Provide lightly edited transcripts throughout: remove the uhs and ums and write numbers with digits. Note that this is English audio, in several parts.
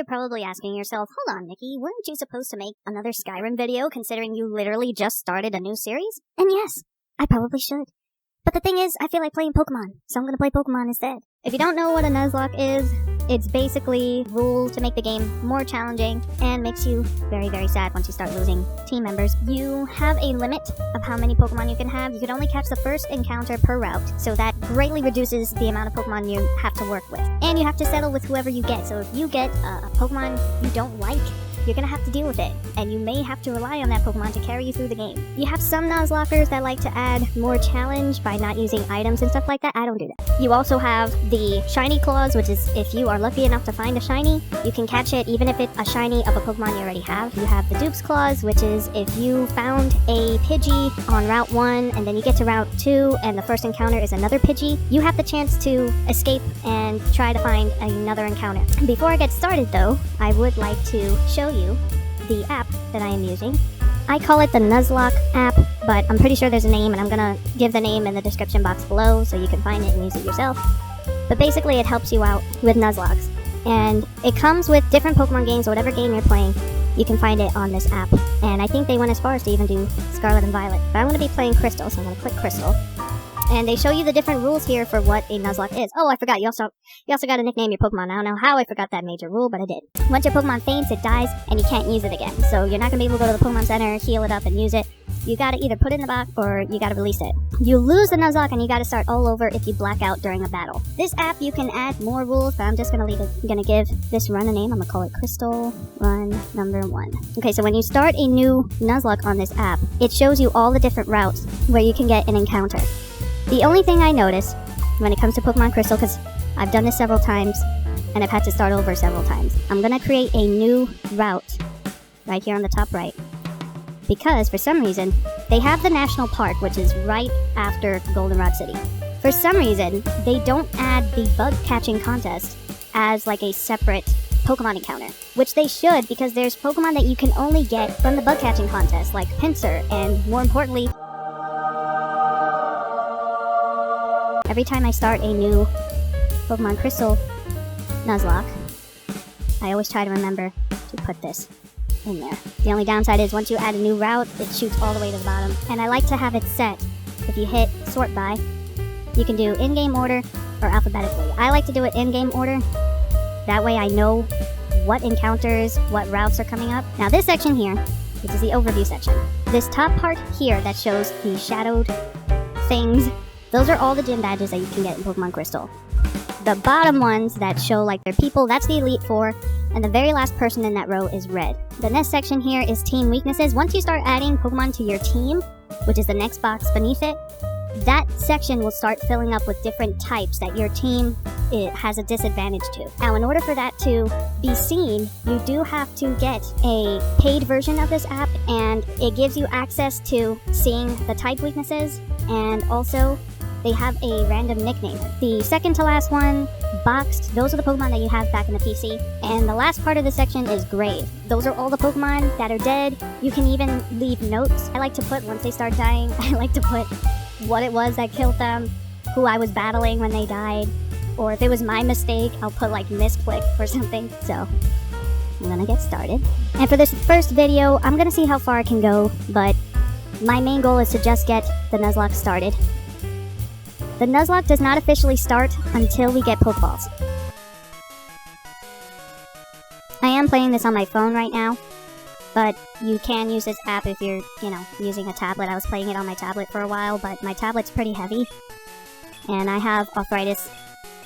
you're probably asking yourself, hold on, Nikki, weren't you supposed to make another Skyrim video considering you literally just started a new series? And yes, I probably should. But the thing is, I feel like playing Pokemon, so I'm gonna play Pokemon instead. If you don't know what a Nuzlocke is, it's basically rules to make the game more challenging and makes you very, very sad once you start losing team members. You have a limit of how many Pokemon you can have. You can only catch the first encounter per route, so that greatly reduces the amount of Pokemon you have to work with. And you have to settle with whoever you get, so if you get a Pokemon you don't like, you're gonna have to deal with it, and you may have to rely on that Pokemon to carry you through the game. You have some Nuzlockers that like to add more challenge by not using items and stuff like that. I don't do that. You also have the shiny claws, which is if you are lucky enough to find a shiny, you can catch it even if it's a shiny of a Pokemon you already have. You have the Dupe's claws, which is if you found a Pidgey on Route 1 and then you get to Route 2 and the first encounter is another Pidgey, you have the chance to escape and try to find another encounter. Before I get started though, I would like to show you the app that I am using. I call it the Nuzlocke app, but I'm pretty sure there's a name, and I'm gonna give the name in the description box below so you can find it and use it yourself. But basically it helps you out with Nuzlockes, and it comes with different Pokemon games, so whatever game you're playing, you can find it on this app. And I think they went as far as to even do Scarlet and Violet. But I'm gonna be playing Crystal, so I'm gonna click Crystal. And they show you the different rules here for what a Nuzlocke is. Oh, I forgot, you also gotta nickname your Pokemon. I don't know how I forgot that major rule, but I did. Once your Pokemon faints, it dies, and you can't use it again. So you're not gonna be able to go to the Pokemon Center, heal it up, and use it. You gotta either put it in the box, or you gotta release it. You lose the Nuzlocke, and you gotta start all over if you black out during a battle. This app, you can add more rules, but I'm just gonna leave it. I'm gonna give this run a name. I'm gonna call it Crystal Run Number 1. Okay, so when you start a new Nuzlocke on this app, it shows you all the different routes where you can get an encounter. The only thing I notice when it comes to Pokemon Crystal, because I've done this several times and I've had to start over several times, I'm going to create a new route right here on the top right, because for some reason they have the National Park, which is right after Goldenrod City. For some reason they don't add the bug catching contest as like a separate Pokemon encounter, which they should, because there's Pokemon that you can only get from the bug catching contest, like Pinsir, and more importantly, every time I start a new Pokemon Crystal Nuzlocke, I always try to remember to put this in there. The only downside is once you add a new route, it shoots all the way to the bottom. And I like to have it set. If you hit sort by, you can do in-game order or alphabetically. I like to do it in-game order. That way I know what encounters, what routes are coming up. Now this section here, which is the overview section, this top part here that shows the shadowed things, those are all the gym badges that you can get in Pokemon Crystal. The bottom ones that show like their people, that's the Elite Four, and the very last person in that row is red. The next section here is team weaknesses. Once you start adding Pokemon to your team, which is the next box beneath it, that section will start filling up with different types that your team has a disadvantage to. Now, in order for that to be seen, you do have to get a paid version of this app, and it gives you access to seeing the type weaknesses, and also they have a random nickname. The second to last one, Boxed, those are the Pokemon that you have back in the PC. And the last part of this section is Grave. Those are all the Pokemon that are dead. You can even leave notes. I like to put, once they start dying, I like to put what it was that killed them, who I was battling when they died, or if it was my mistake, I'll put like misclick or something. So I'm gonna get started. And for this first video, I'm gonna see how far I can go, but my main goal is to just get the Nuzlocke started. The Nuzlocke does not officially start until we get Pokeballs. I am playing this on my phone right now, but you can use this app if you're, using a tablet. I was playing it on my tablet for a while, but my tablet's pretty heavy, and I have arthritis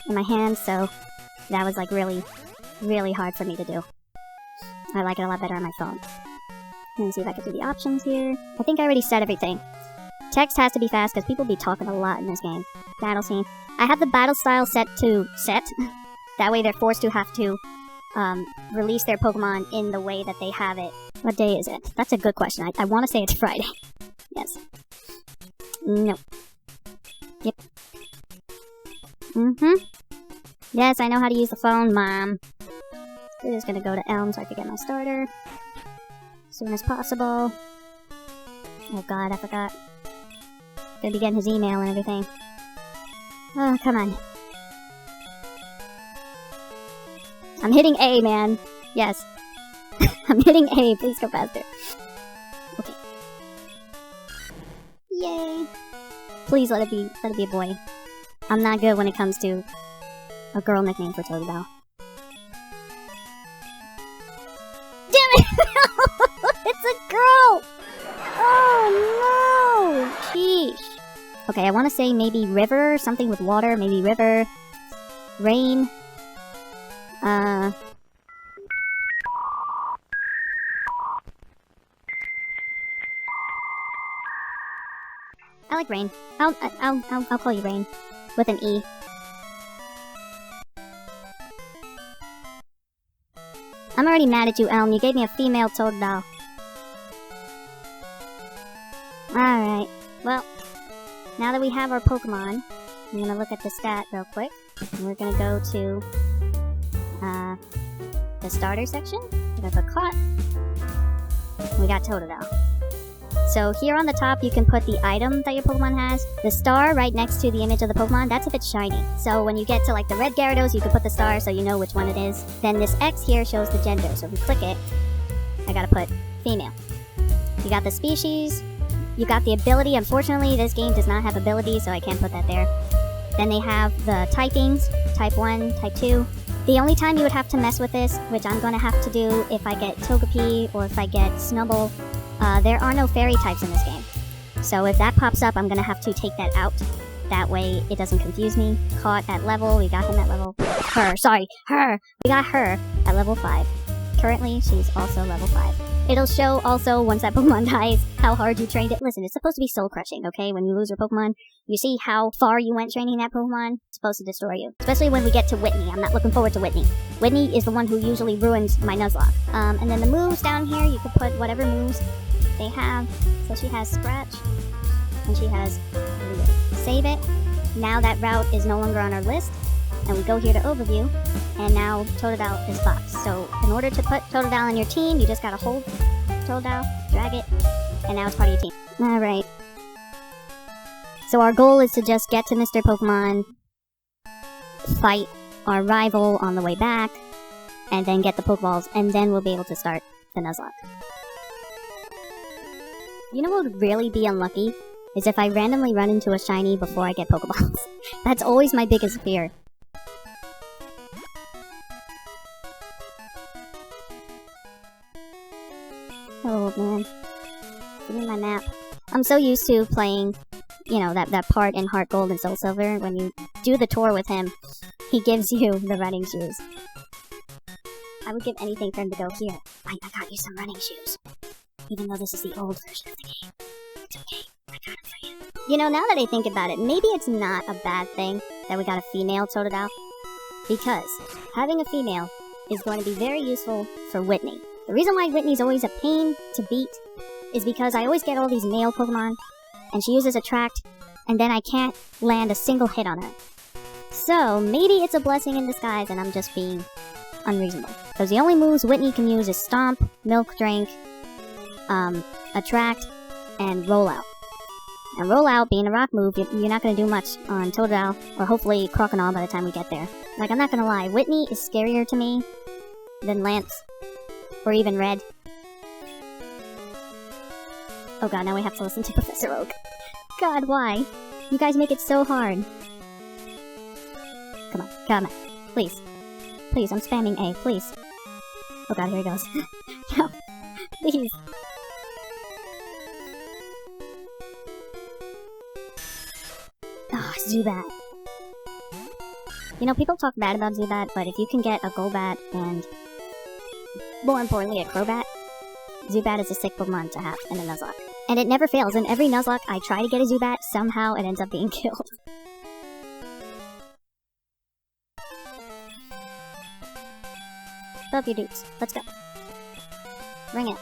in my hands, so that was like really, really hard for me to do. I like it a lot better on my phone. Let me see if I can do the options here. I think I already said everything. Text has to be fast because people be talking a lot in this game. Battle scene. I have the battle style set to set. That way they're forced to have to release their Pokemon in the way that they have it. What day is it? That's a good question. I want to say it's Friday. Yes. No. Yep. Yes, I know how to use the phone, Mom. We're just gonna go to Elm so I can get my starter as soon as possible. Oh god, I forgot. Gonna be getting his email and everything. Oh, come on. I'm hitting A, man. Yes. I'm hitting A. Please go faster. Okay. Yay. Please let it be a boy. I'm not good when it comes to a girl nickname for Totodile. Damn it! It's a girl! Oh no! Sheesh. Okay, I want to say maybe river, something with water, maybe river, rain, I like Rain. I'll call you Rain. With an E. I'm already mad at you, Elm. You gave me a female Totodile. Alright. Well, now that we have our Pokemon, I'm gonna look at the stat real quick. And we're gonna go to the starter section. We got the caught. We got Totodile. So here on the top, you can put the item that your Pokemon has. The star right next to the image of the Pokemon, that's if it's shiny. So when you get to like the red Gyarados, you can put the star so you know which one it is. Then this X here shows the gender. So if you click it, I gotta put female. You got the species. You got the ability. Unfortunately, this game does not have abilities, so I can't put that there. Then they have the typings, type 1, type 2. The only time you would have to mess with this, which I'm going to have to do if I get Togepi or if I get Snubbull, there are no fairy types in this game. So if that pops up, I'm going to have to take that out. That way it doesn't confuse me. Caught at level, we got him at level... her! We got her at level 5. Currently, she's also level 5. It'll show also, once that Pokemon dies, how hard you trained it. Listen, it's supposed to be soul-crushing, okay? When you lose your Pokemon, you see how far you went training that Pokemon? It's supposed to destroy you. Especially when we get to Whitney. I'm not looking forward to Whitney. Whitney is the one who usually ruins my Nuzlocke. And then the moves down here, you can put whatever moves they have. So she has Scratch, and she has Save It. Now that route is no longer on our list. And we go here to Overview, and now Totodile is boxed. So in order to put Totodile on your team, you just gotta hold Totodile, drag it, and now it's part of your team. Alright. So our goal is to just get to Mr. Pokemon, fight our rival on the way back, and then get the Pokeballs, and then we'll be able to start the Nuzlocke. You know what would really be unlucky? Is if I randomly run into a shiny before I get Pokeballs. That's always my biggest fear. Oh man. Give me my map. I'm so used to playing, you know, that part in Heart Gold and Soul Silver. When you do the tour with him, he gives you the running shoes. I would give anything for him to go here. I got you some running shoes. Even though this is the old version of the game. It's okay. I got it for you. You know, now that I think about it, maybe it's not a bad thing that we got a female Totodile. Because having a female is going to be very useful for Whitney. The reason why Whitney's always a pain to beat is because I always get all these male Pokemon, and she uses Attract, and then I can't land a single hit on her. So, maybe it's a blessing in disguise and I'm just being unreasonable. Because the only moves Whitney can use is Stomp, Milk Drink, Attract, and Rollout. And Rollout, being a rock move, you're not going to do much on Totodile, or hopefully Croconaw by the time we get there. Like, I'm not going to lie, Whitney is scarier to me than Lance. Or even Red. Oh god, now we have to listen to Professor Oak. God, why? You guys make it so hard. Come on. Please. Please, I'm spamming A, please. Oh god, here he goes. No. Please. Oh, Zubat. You know, people talk bad about Zubat, but if you can get a Golbat and... more importantly, a Crobat, Zubat is a sick Pokemon to have in a Nuzlocke. And it never fails. In every Nuzlocke I try to get a Zubat, somehow it ends up being killed. Fill up your dudes. Let's go. Bring it.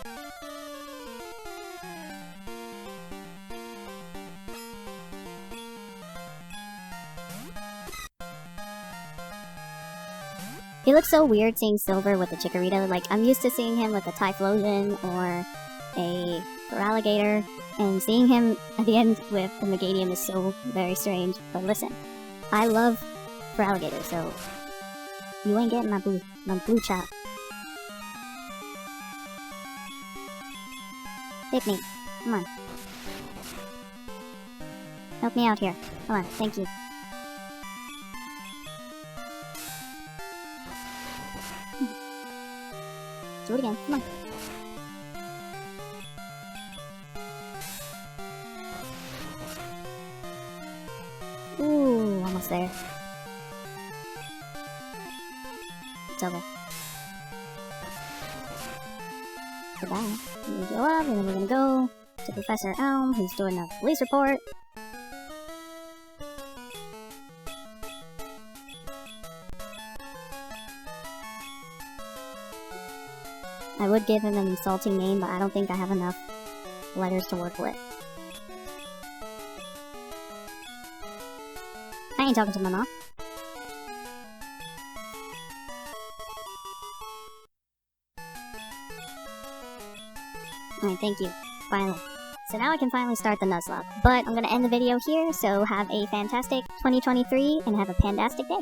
He looks so weird seeing Silver with a Chikorita. Like, I'm used to seeing him with a Typhlosion or a Feraligatr, and seeing him at the end with the Megadium is so very strange. But listen, I love Feraligatr, so you ain't getting my blue chop. Pick me. Come on. Help me out here. Come on, thank you. Do it again, come on. Ooh, almost there. Double. Goodbye. We're gonna go up, and then we're gonna go to Professor Elm, who's doing a police report. I would give him an insulting name, but I don't think I have enough letters to work with. I ain't talking to my mom. Alright, thank you. Finally. So now I can finally start the Nuzlocke. But I'm gonna end the video here, so have a fantastic 2023 and have a pandastic day.